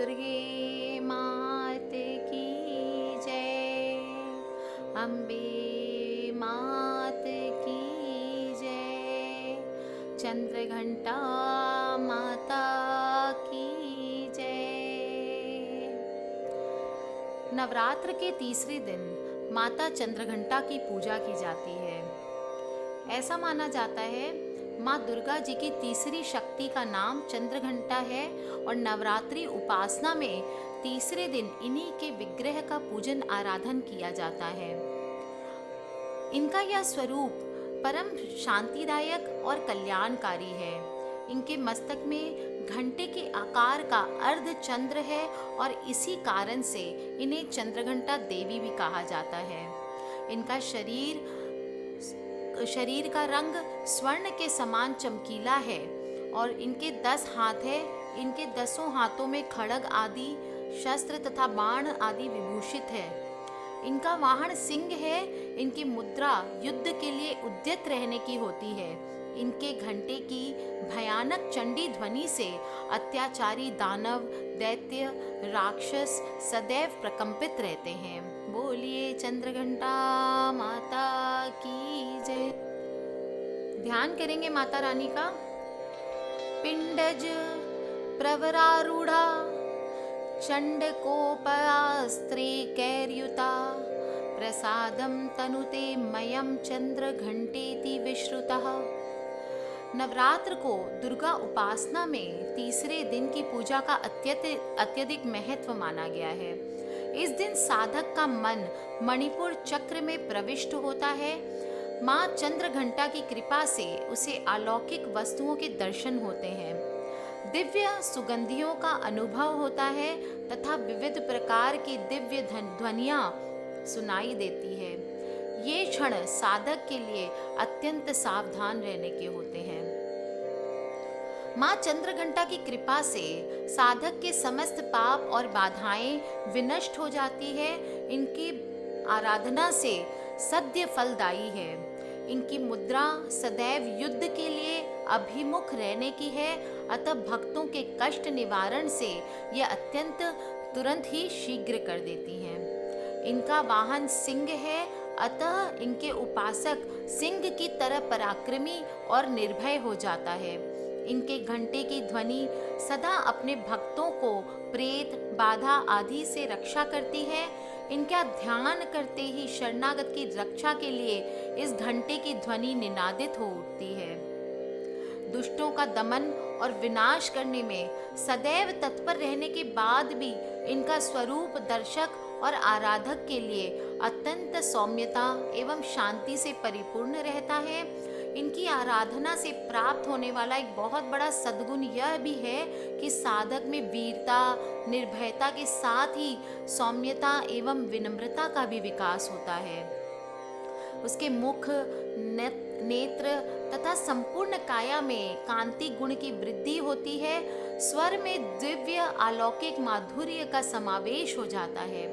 दुर्गे मात की जय, अम्बे मात की जय, चंद्रघंटा माता की जय। नवरात्र के तीसरे दिन माता चंद्रघंटा की पूजा की जाती है। ऐसा माना जाता है माँ दुर्गा जी की तीसरी शक्ति का नाम चंद्रघंटा है और नवरात्रि उपासना में तीसरे दिन इन्हीं के विग्रह का पूजन आराधन किया जाता है। इनका यह स्वरूप परम शांतिदायक और कल्याणकारी है। इनके मस्तक में घंटे के आकार का अर्ध चंद्र है और इसी कारण से इन्हें चंद्रघंटा देवी भी कहा जाता है। इनका शरीर का रंग स्वर्ण के समान चमकीला है और इनके 10 हाथ है। इनके 10 हाथों में खड्ग आदि शस्त्र तथा बाण आदि विभूषित है। इनका वाहन सिंह है। इनकी मुद्रा युद्ध के लिए उद्यत रहने की होती है। इनके घंटे की भयानक चंडी ध्वनि से अत्याचारी दानव, दैत्य, राक्षस सदैव प्रकंपित रहते हैं। बोलिए चंद्रघंटा माता की जय। ध्यान करेंगे माता रानी का। पिंडज प्रवरारूढ़ा चंडकोपास्त्रे कैर्युता प्रसादम तनुते मयम चंद्र घंटेति विश्रुतः। नवरात्र को दुर्गा उपासना में तीसरे दिन की पूजा का अत्यधिक महत्व माना गया है। इस दिन साधक का मन मणिपुर चक्र में प्रविष्ट होता है। माँ चंद्रघंटा की कृपा से उसे अलौकिक वस्तुओं के दर्शन होते हैं, दिव्य सुगंधियों का अनुभव होता है तथा विविध प्रकार की दिव्य ध्वनियाँ सुनाई देती है। ये क्षण साधक के लिए अत्यंत सावधान रहने के होते हैं। माँ चंद्रघंटा की कृपा से साधक के समस्त पाप और बाधाएं विनष्ट हो जाती है। इनकी आराधना से सद्य फलदायी है। इनकी मुद्रा सदैव युद्ध के लिए अभिमुख रहने की है, अतः भक्तों के कष्ट निवारण से यह अत्यंत तुरंत ही शीघ्र कर देती हैं। इनका वाहन सिंह है, अतः इनके उपासक सिंह की तरह पराक्रमी और निर्भय हो जाता है। इनके घंटे की ध्वनि सदा अपने भक्तों को प्रेत, बाधा आदि से रक्षा करती है। इनका ध्यान करते ही शरणागत की रक्षा के लिए इस घंटे की ध्वनि निनादित हो उठती है। दुष्टों का दमन और विनाश करने में सदैव तत्पर रहने के बाद भी इनका स्वरूप दर्शक और आराधक के लिए अत्यंत सौम्यता एवं शांति से परिपूर्ण रहता है। इनकी आराधना से प्राप्त होने वाला एक बहुत बड़ा सद्गुण यह भी है कि साधक में वीरता, निर्भयता के साथ ही सौम्यता एवं विनम्रता का भी विकास होता है। उसके मुख, नेत्र तथा संपूर्ण काया में कांति गुण की वृद्धि होती है। स्वर में दिव्य अलौकिक माधुर्य का समावेश हो जाता है।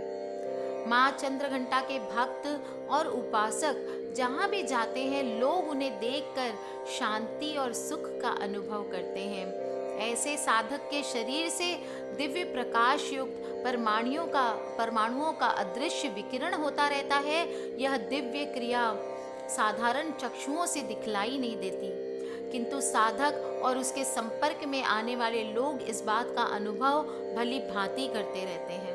माँ चंद्रघंटा के भक्त और उपासक जहाँ भी जाते हैं, लोग उन्हें देखकर शांति और सुख का अनुभव करते हैं। ऐसे साधक के शरीर से दिव्य प्रकाश युक्त परमाणुओं का अदृश्य विकिरण होता रहता है। यह दिव्य क्रिया साधारण चक्षुओं से दिखलाई नहीं देती, किंतु साधक और उसके संपर्क में आने वाले लोग इस बात का अनुभव भली भांति करते रहते हैं।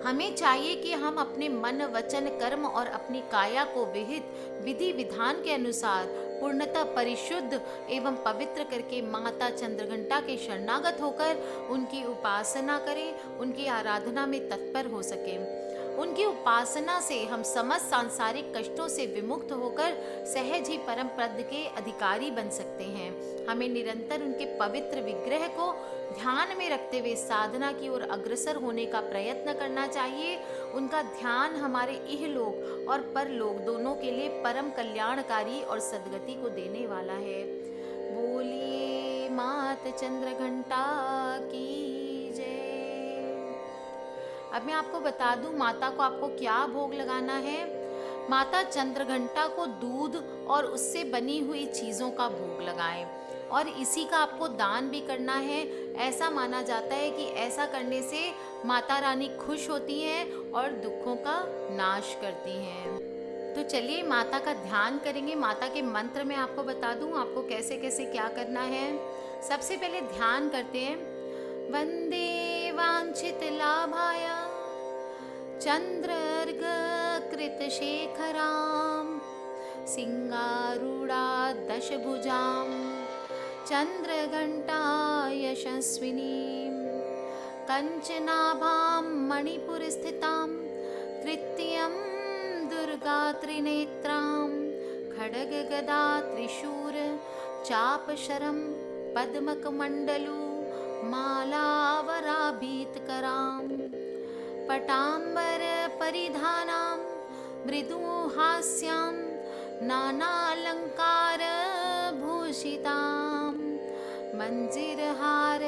हमें चाहिए कि हम अपने मन, वचन, कर्म और अपनी काया को विहित विधि विधान के अनुसार पूर्णतः परिशुद्ध एवं पवित्र करके माता चंद्रघंटा के शरणागत होकर उनकी उपासना करें, उनकी आराधना में तत्पर हो सकें। उनकी उपासना से हम समस्त सांसारिक कष्टों से विमुक्त होकर सहज ही परम पद के अधिकारी बन सकते हैं। हमें निरंतर उनके पवित्र विग्रह को ध्यान में रखते हुए साधना की ओर अग्रसर होने का प्रयत्न करना चाहिए। उनका ध्यान हमारे इहलोक और परलोक दोनों के लिए परम कल्याणकारी और सद्गति को देने वाला है। बोलिए मात चंद्रघंटा की जय। अब मैं आपको बता दूं माता को आपको क्या भोग लगाना है। माता चंद्रघंटा को दूध और उससे बनी हुई चीज़ों का भोग लगाएं। और इसी का आपको दान भी करना है। ऐसा माना जाता है कि ऐसा करने से माता रानी खुश होती हैं और दुखों का नाश करती हैं। तो चलिए माता का ध्यान करेंगे। माता के मंत्र मैं आपको बता दूं आपको कैसे कैसे क्या करना है। सबसे पहले ध्यान करते हैं। वंदे वांछित लाभाय चंद्रर्घ कृत शेखराम सिंगारूढ़ा दशभुजां चंद्रघंटा यशस्विनीं कंचनाभां मणिपुरस्थितां तृतीयं दुर्गा त्रिनेत्रां खड्गगदा त्रिशूर चापशरं पद्मकमण्डलू मालावराभीतकरां पटाम्बर परिधानां मृदुहास्यां नानालंकार भूषितां मंजिरहार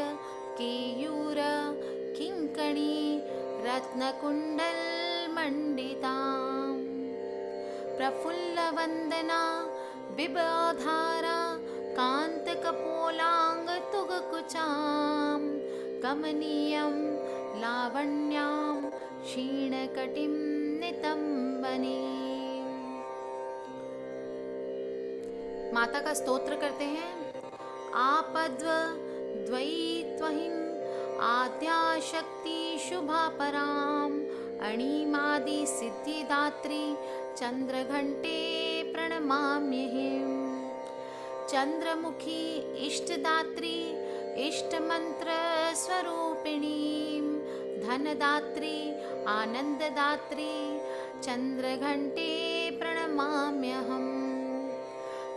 केयूर किंकणी रत्नकुंडल मंडितां प्रफुल्लवंदना बिबधारा कांतकपोलांग तुगकुचां कमनीयं लावण्यां क्षीणकटिं नितंबनीं। माता का स्तोत्र करते हैं। आपद्व द्वैत्वहिं आद्याशक्ति शुभा पराम अणिमादि सिद्धिदात्री चंद्रघंटे प्रणमाम्यहं चंद्रमुखी इष्टदात्री इष्टमंत्र स्वरूपिणीं धनदात्री आनंददात्री चंद्रघंटे प्रणमाम्यहम्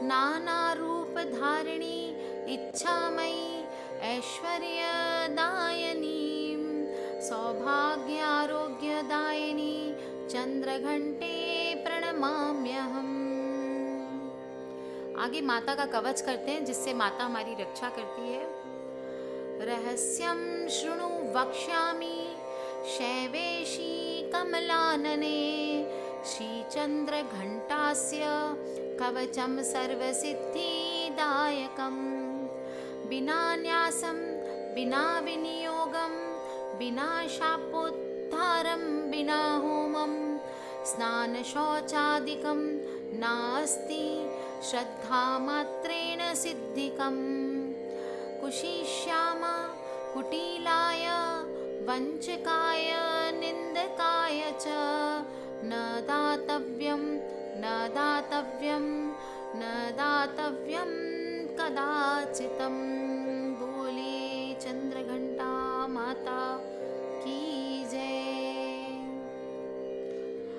नानारूपधारिणी इच्छामयी ऐश्वर्यदायिनीं सौभाग्यारोग्यदायिनी चंद्रघंटे प्रणमाम्यहम्। आगे माता का कवच करते हैं जिससे माता हमारी रक्षा करती है। रहस्यं शृणु वक्ष्यामि शैवेशी कमलानने श्रीचंद्रघंटास्य कवचं सर्वसिद्धिदायकं बिना न्यासं बिना विनियोगं बिना शापोद्धारं बिना होमं स्नानशौचादिकं नास्ति श्रद्धामात्रेण सिद्धिकम् कुशिष्याम कुटिलाय वंचकाय निंदकाय च न दातव्यं न दातव्यं न दातव्यं कदाचितं। बोले चंद्रघंटा माता की जय।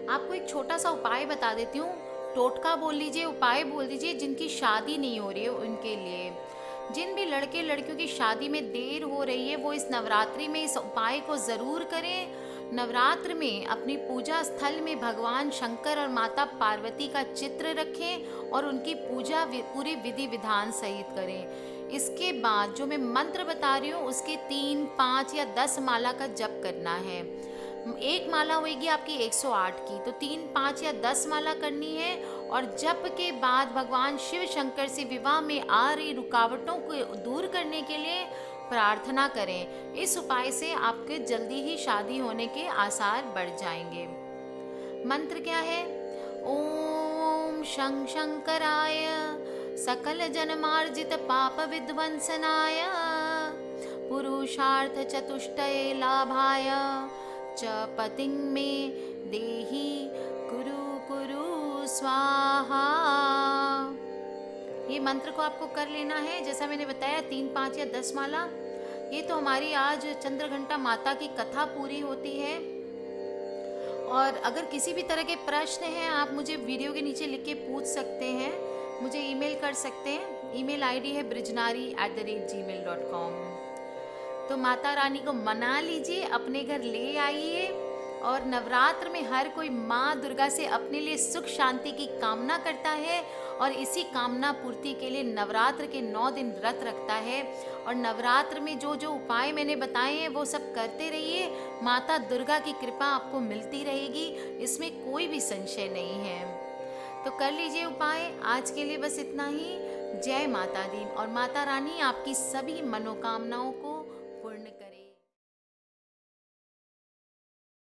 आपको एक छोटा सा उपाय बता देती हूँ। टोटका बोल लीजिए, उपाय बोल दीजिए। जिनकी शादी नहीं हो रही है उनके लिए, जिन भी लड़के लड़कियों की शादी में देर हो रही है वो इस नवरात्रि में इस उपाय को ज़रूर करें। नवरात्र में अपनी पूजा स्थल में भगवान शंकर और माता पार्वती का चित्र रखें और उनकी पूजा पूरी विधि विधान सहित करें। इसके बाद जो मैं मंत्र बता रही हूँ उसके 3, 5 या 10 माला का जप करना है। एक माला होगी आपकी 108 की, तो 3, 5 या 10 माला करनी है। और जप के बाद भगवान शिव शंकर से विवाह में आ रही रुकावटों को दूर करने के लिए प्रार्थना करें। इस उपाय से आपके जल्दी ही शादी होने के आसार बढ़ जाएंगे। मंत्र क्या है? ओम शं शंकराय सकल जन्मार्जित पाप विध्वंसनाय पुरुषार्थ चतुष्टय लाभाय च पतिं मे देहि कुरु कुरु स्वाहा। ये मंत्र को आपको कर लेना है। जैसा मैंने बताया 3, 5 या 10 माला। ये तो हमारी आज चंद्रघंटा माता की कथा पूरी होती है। और अगर किसी भी तरह के प्रश्न हैं आप मुझे वीडियो के नीचे लिख के पूछ सकते हैं, मुझे ईमेल कर सकते हैं। ईमेल आईडी है brijnari@gmail.com। तो माता रानी को मना लीजिए, अपने घर ले आइए। और नवरात्र में हर कोई माँ दुर्गा से अपने लिए सुख शांति की कामना करता है और इसी कामना पूर्ति के लिए नवरात्र के 9 दिन व्रत रखता है। और नवरात्र में जो जो उपाय मैंने बताए हैं वो सब करते रहिए। माता दुर्गा की कृपा आपको मिलती रहेगी, इसमें कोई भी संशय नहीं है। तो कर लीजिए उपाय। आज के लिए बस इतना ही। जय माता दी और माता रानी आपकी सभी मनोकामनाओं को